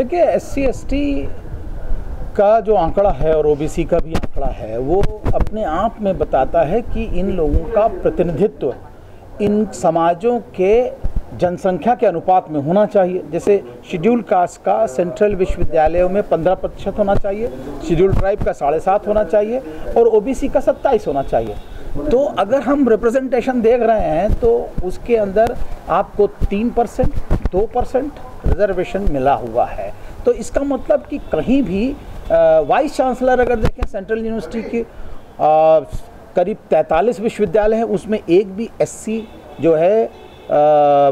देखिए SC ST का जो आंकड़ा है और OBC का भी आंकड़ा है वो अपने आप में बताता है कि इन लोगों का प्रतिनिधित्व इन समाजों के जनसंख्या के अनुपात में होना चाहिए। जैसे शेड्यूल कास्ट का सेंट्रल विश्वविद्यालयों में 15% होना चाहिए, शेड्यूल ट्राइब का 7.5 होना चाहिए और OBC का 27 होना चाहिए। तो अगर हम रिप्रेजेंटेशन देख रहे हैं तो उसके अंदर आपको 3%, 2% रिजर्वेशन मिला हुआ है। तो इसका मतलब कि कहीं भी वाइस चांसलर अगर देखें सेंट्रल यूनिवर्सिटी की करीब 43 विश्वविद्यालय हैं, उसमें एक भी SC जो है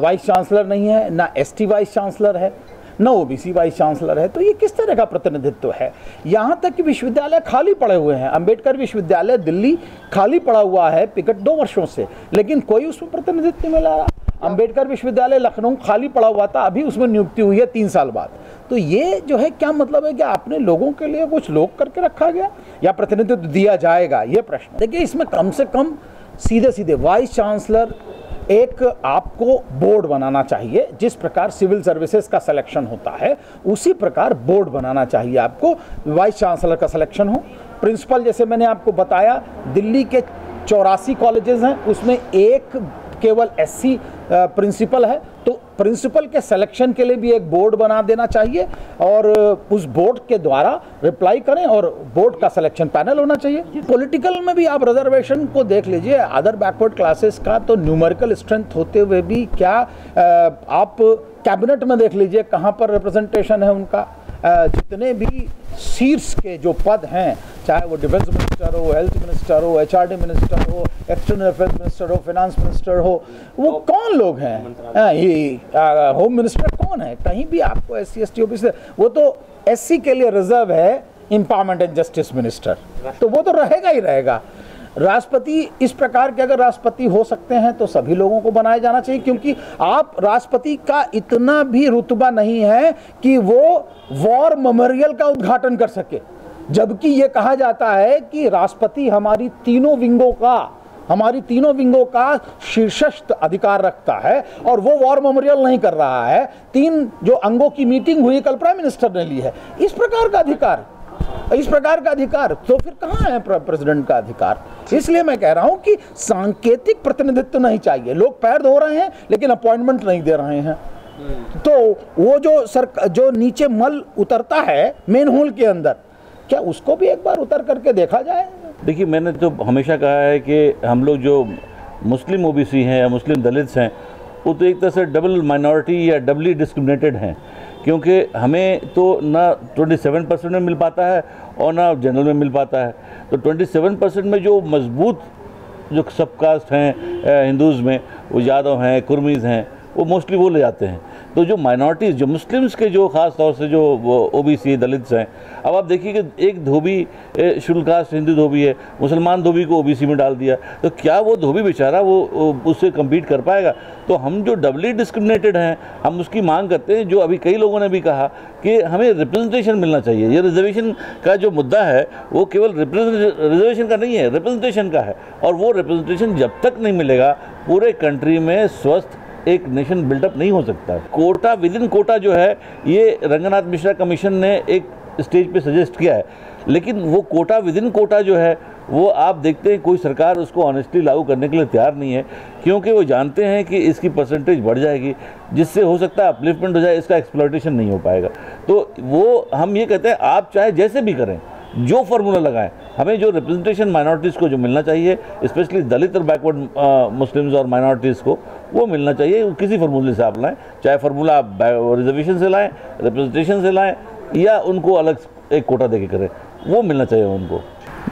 वाइस चांसलर नहीं है, ना ST वाइस चांसलर है, ना OBC वाइस चांसलर है। तो ये किस तरह का प्रतिनिधित्व है? यहाँ तक कि विश्वविद्यालय खाली पड़े हुए हैं। अंबेडकर विश्वविद्यालय दिल्ली खाली पड़ा हुआ है विगत 2 वर्षों से, लेकिन कोई उसमें प्रतिनिधित्व नहीं मिला रहा। अंबेडकर विश्वविद्यालय लखनऊ खाली पड़ा हुआ था, अभी उसमें नियुक्ति हुई है 3 साल बाद। तो ये जो है क्या मतलब है कि आपने लोगों के लिए कुछ लोग करके रखा गया या प्रतिनिधित्व दिया जाएगा, ये प्रश्न। देखिए इसमें कम से कम सीधे सीधे वाइस चांसलर एक आपको बोर्ड बनाना चाहिए। जिस प्रकार सिविल सर्विसेज का सिलेक्शन होता है उसी प्रकार बोर्ड बनाना चाहिए आपको, वाइस चांसलर का सिलेक्शन हो। प्रिंसिपल जैसे मैंने आपको बताया दिल्ली के 84 कॉलेजेस हैं, उसमें एक केवल SC प्रिंसिपल है। तो प्रिंसिपल के सिलेक्शन के लिए भी एक बोर्ड बना देना चाहिए और उस बोर्ड के द्वारा रिप्लाई करें और बोर्ड का सिलेक्शन पैनल होना चाहिए। पॉलिटिकल में भी आप रिजर्वेशन को देख लीजिए, अदर बैकवर्ड क्लासेस का तो न्यूमेरिकल स्ट्रेंथ होते हुए भी क्या आप कैबिनेट में देख लीजिए कहाँ पर रिप्रेजेंटेशन है उनका। जितने भी शीर्ष के जो पद हैं, चाहे वो डिफेंस मिनिस्टर हो, हेल्थ मिनिस्टर हो, HRD मिनिस्टर हो, एक्सटर्नल अफेयर्स मिनिस्टर हो, फाइनेंस मिनिस्टर हो, वो कौन लोग हैं? होम मिनिस्टर कौन है? कहीं भी आपको SC ST OBC, वो तो SC के लिए रिजर्व है एम्पावरमेंट एंड जस्टिस मिनिस्टर, तो वो तो रहेगा ही रहेगा। राष्ट्रपति इस प्रकार के अगर राष्ट्रपति हो सकते हैं तो सभी लोगों को बनाया जाना चाहिए, क्योंकि आप राष्ट्रपति का इतना भी रुतबा नहीं है कि वो वॉर मेमोरियल का उद्घाटन कर सके। जबकि ये कहा जाता है कि राष्ट्रपति हमारी तीनों विंगों का शीर्षस्थ अधिकार रखता है और वो वॉर मेमोरियल नहीं कर रहा है। 3 जो अंगों की मीटिंग हुई कल प्राइम मिनिस्टर ने ली है, इस प्रकार का अधिकार तो फिर कहाँ है प्रेसिडेंट का अधिकार? इसलिए मैं कह रहा हूं कि सांकेतिक प्रतिनिधित्व नहीं चाहिए। लोग पैर धो रहे हैं लेकिन अपॉइंटमेंट नहीं दे रहे हैं। तो वो जो नीचे मल उतरता है मेन होल के अंदर, क्या उसको भी एक बार उतर करके देखा जाए? देखिए मैंने तो हमेशा कहा है कि हम लोग जो मुस्लिम OBC हैं या मुस्लिम दलित्स हैं वो तो एक तरह से डबल माइनॉरिटी या डबली डिस्क्रिमिनेटेड हैं, क्योंकि हमें तो ना 27% में मिल पाता है और ना जनरल में मिल पाता है। तो 27% में जो मजबूत जो सब कास्ट हैं हिंदूज़ में, वो यादव हैं, कुर्मीज़ हैं, वो मोस्टली वो ले जाते हैं। तो जो माइनॉरिटीज़ जो मुस्लिम्स के जो ख़ास तौर से जो OBC दलित्स हैं, अब आप देखिए कि एक धोबी शेड्यूल कास्ट हिंदू धोबी है, मुसलमान धोबी को OBC में डाल दिया, तो क्या वो धोबी बेचारा वो उससे कम्पीट कर पाएगा? तो हम जो डबली डिस्क्रिमिनेटेड हैं हम उसकी मांग करते हैं। जो अभी कई लोगों ने भी कहा कि हमें रिप्रेजेंटेशन मिलना चाहिए। ये रिजर्वेशन का जो मुद्दा है वो केवल रिजर्वेशन का नहीं है, रिप्रेजेंटेशन का है। और वो रिप्रेजेंटेशन जब तक नहीं मिलेगा पूरे कंट्री में स्वस्थ एक नेशन बिल्डअप नहीं हो सकता। कोटा विद इन कोटा जो है ये रंगनाथ मिश्रा कमीशन ने एक स्टेज पे सजेस्ट किया है, लेकिन वो कोटा विद इन कोटा जो है वो आप देखते हैं कोई सरकार उसको ऑनेस्टली लागू करने के लिए तैयार नहीं है, क्योंकि वो जानते हैं कि इसकी परसेंटेज बढ़ जाएगी, जिससे हो सकता है अपलिफ्टमेंट हो जाए, इसका एक्सप्लॉयटेशन नहीं हो पाएगा। तो वो हम ये कहते हैं आप चाहे जैसे भी करें, जो फार्मूला लगाएं, हमें जो रिप्रेजेंटेशन माइनॉरिटीज़ को जो मिलना चाहिए, स्पेशली दलित और बैकवर्ड मुस्लिम्स और माइनॉरिटीज़ को वो मिलना चाहिए। किसी फार्मूले से आप लाएं, चाहे फार्मूला आप रिजर्वेशन से लाएं, रिप्रेजेंटेशन से लाएं, या उनको अलग एक कोटा देके करें, वो मिलना चाहिए उनको।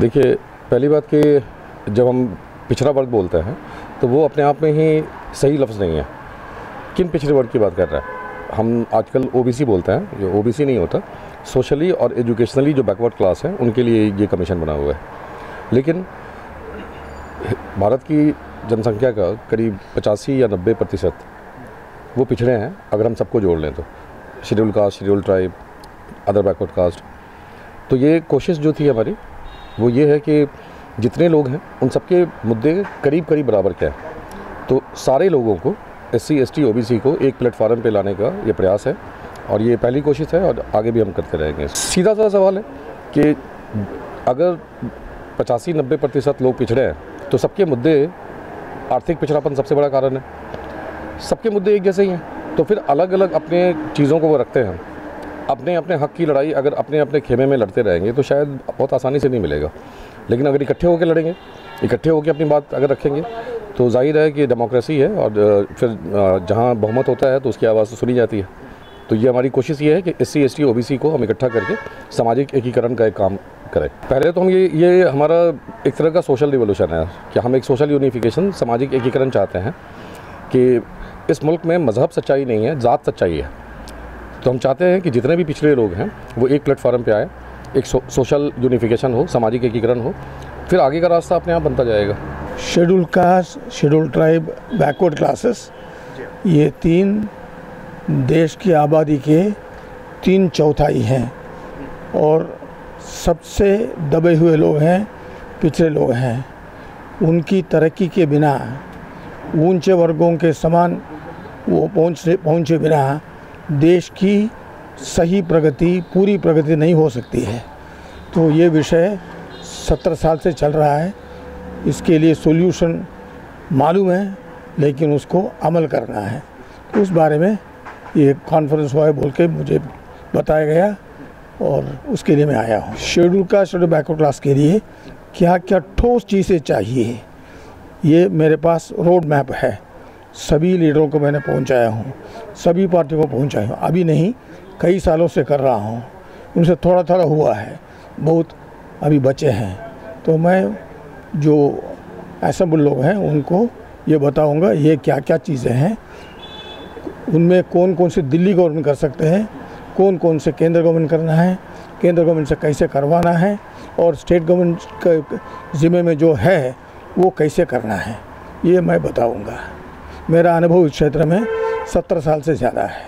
देखिए पहली बात कि जब हम पिछड़ा वर्ग बोलते हैं तो वो अपने आप में ही सही लफ्ज़ नहीं है। किन पिछड़े वर्ग की बात कर रहा है? हम आजकल OBC बोलते हैं, जो OBC नहीं होता, सोशली और एजुकेशनली जो बैकवर्ड क्लास है उनके लिए ये कमीशन बना हुआ है। लेकिन भारत की जनसंख्या का करीब 85 या 90% वो पिछड़े हैं अगर हम सबको जोड़ लें तो, schedule caste, schedule tribe, other backward caste. तो ये कोशिश जो थी हमारी वो ये है कि जितने लोग हैं उन सबके मुद्दे करीब करीब बराबर क्या है, तो सारे लोगों को SC ST OBC को एक प्लेटफार्म पे लाने का ये प्रयास है। और ये पहली कोशिश है और आगे भी हम करते रहेंगे। सीधा सा सवाल है कि अगर 85-90% लोग पिछड़े हैं तो सबके मुद्दे, आर्थिक पिछड़ापन सबसे बड़ा कारण है, सबके मुद्दे एक जैसे ही हैं, तो फिर अलग अलग अपने चीज़ों को वो रखते हैं। अपने अपने हक की लड़ाई अगर अपने अपने खेमे में लड़ते रहेंगे तो शायद बहुत आसानी से नहीं मिलेगा, लेकिन अगर इकट्ठे होकर लड़ेंगे, इकट्ठे होकर अपनी बात अगर रखेंगे तो जाहिर है कि डेमोक्रेसी है और फिर जहाँ बहुमत होता है तो उसकी आवाज़ सुनी जाती है। तो ये हमारी कोशिश ये है कि SC ST OBC को हम इकट्ठा करके सामाजिक एकीकरण का एक काम करें। पहले तो हम ये हमारा एक तरह का सोशल रिवोल्यूशन है कि हम एक सोशल यूनिफिकेशन, सामाजिक एकीकरण चाहते हैं कि इस मुल्क में मज़हब सच्चाई नहीं है, ज़ात सच्चाई है। तो हम चाहते हैं कि जितने भी पिछड़े लोग हैं वो एक प्लेटफॉर्म पे आए, एक सोशल यूनिफिकेशन हो, सामाजिक एकीकरण हो, फिर आगे का रास्ता अपने आप बनता जाएगा। Schedule caste, schedule tribe, backward classes, ये 3 देश की आबादी के 3/4 हैं और सबसे दबे हुए लोग हैं, पिछड़े लोग हैं। उनकी तरक्की के बिना, ऊंचे वर्गों के समान वो पहुँचे बिना देश की सही प्रगति, पूरी प्रगति नहीं हो सकती है। तो ये विषय 70 साल से चल रहा है, इसके लिए सॉल्यूशन मालूम है लेकिन उसको अमल करना है। तो उस बारे में ये कॉन्फ्रेंस हुआ है बोल के मुझे बताया गया और उसके लिए मैं आया हूँ। शेड्यूल कास्ट और बैकवर्ड क्लास के लिए क्या क्या ठोस चीज़ें चाहिए, ये मेरे पास रोड मैप है। सभी लीडरों को मैंने पहुंचाया हूं, सभी पार्टियों को पहुंचाया हूं। अभी नहीं, कई सालों से कर रहा हूं। उनसे थोड़ा थोड़ा हुआ है, बहुत अभी बचे हैं। तो मैं जो असेंबल लोग हैं उनको ये बताऊंगा ये क्या क्या चीज़ें हैं, उनमें कौन कौन से दिल्ली गवर्नमेंट कर सकते हैं, कौन कौन से केंद्र गवर्नमेंट करना है, केंद्र गवर्नमेंट से कैसे करवाना है, और स्टेट गवर्नमेंट के ज़िम्मे में जो है वो कैसे करना है, ये मैं बताऊंगा। मेरा अनुभव इस क्षेत्र में 70 साल से ज़्यादा है।